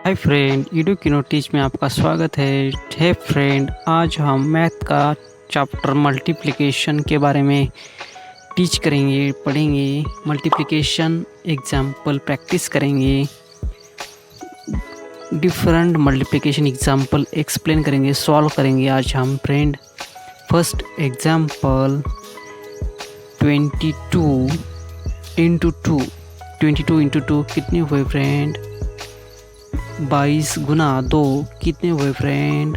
Hi friend, Edu किनो teach में आपका स्वागत है। हे फ्रेंड, आज हम मैथ का चैप्टर मल्टीप्लिकेशन के बारे में टीच करेंगे, पढ़ेंगे। मल्टीप्लिकेशन एग्जाम्पल प्रैक्टिस करेंगे, डिफरेंट मल्टीप्लिकेशन एग्जाम्पल एक्सप्लेन करेंगे, सॉल्व करेंगे आज हम फ्रेंड। फर्स्ट एग्जाम्पल 22 इंटू 2 कितने हुए फ्रेंड? 22 गुना 2 कितने हुए फ्रेंड?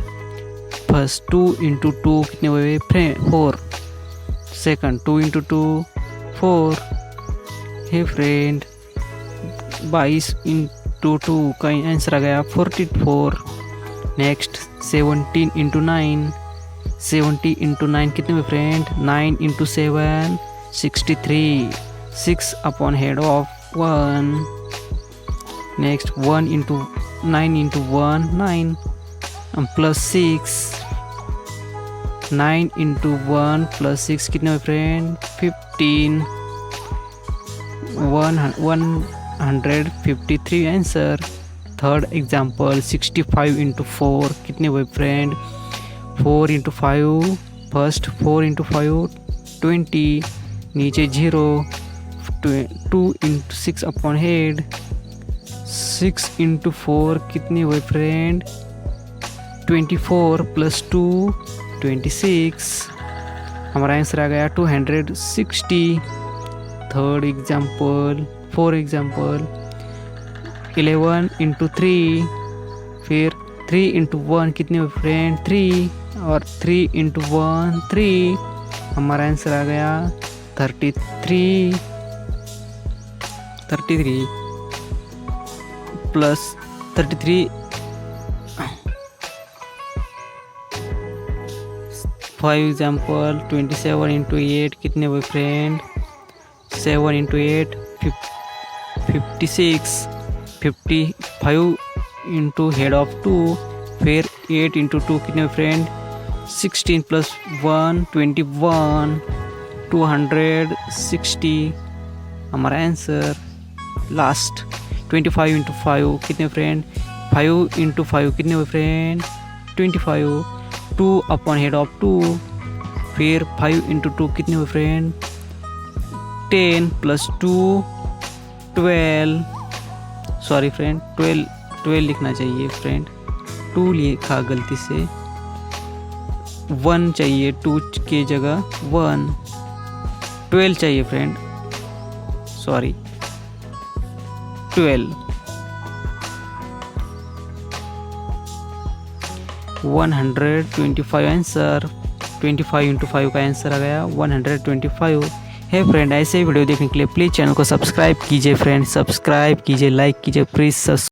फर्स्ट 2 इंटू 2 कितने हुए फ्रेंड? 4। सेकंड 2 इंटू 2 4 है फ्रेंड। 22 इंटू 2 का आंसर आ गया 44। नेक्स्ट 17 इंटू 9, 70 इंटू 9 कितने हुए friend? 9 into 7 63, 6 upon head of 1। Next 1 into 9 into 1 9 plus 6, 9 into 1 plus 6 कितने हुए friend? 15। 153 answer. Third example 65 into 4 कितने हुए फ्रेंड? 4 इंटू 5, फर्स्ट 4 इंटू 5 20, नीचे 0, 2 इंटू 6 अपॉन हेड, 6 इंटू 4 कितने हुए फ्रेंड? 24 प्लस 2 26। हमारा आंसर आ गया 260। थर्ड एग्जाम्पल 4 एग्जाम्पल 11 इंटू 3, फिर 3 इंटू 1 कितने हुए फ्रेंड? 3, और 3 इंटू 1 3। हमारा आंसर आ गया 33 प्लस 33। 5 एग्जाम्पल 27 इंटू 8 कितने हुए friend? 7 into 8 56। 55 into head of 2, फिर 8 इंटू 2 कितने हुए फ्रेंड? 16 प्लस 1 21, 260। हमारा आंसर लास्ट 25 इंटू 5 कितने फ्रेंड? 5 इंटू 5 कितने हुए फ्रेंड? 25, 2 अपॉन हेड ऑफ 2, फिर 5 इंटू 2 कितने हुए फ्रेंड? 10 प्लस 2 12। सॉरी फ्रेंड, 12 लिखना चाहिए फ्रेंड, 2 लिखा गलती से। 1 चाहिए, 2 के जगह 1। 12 चाहिए फ्रेंड, सॉरी 12। 125 आंसर। 25 इंटू 5 का आंसर आ गया 125 है फ्रेंड। ऐसे ही वीडियो देखने के लिए प्लीज़ चैनल को सब्सक्राइब कीजिए फ्रेंड, सब्सक्राइब कीजिए, लाइक कीजिए प्लीज़।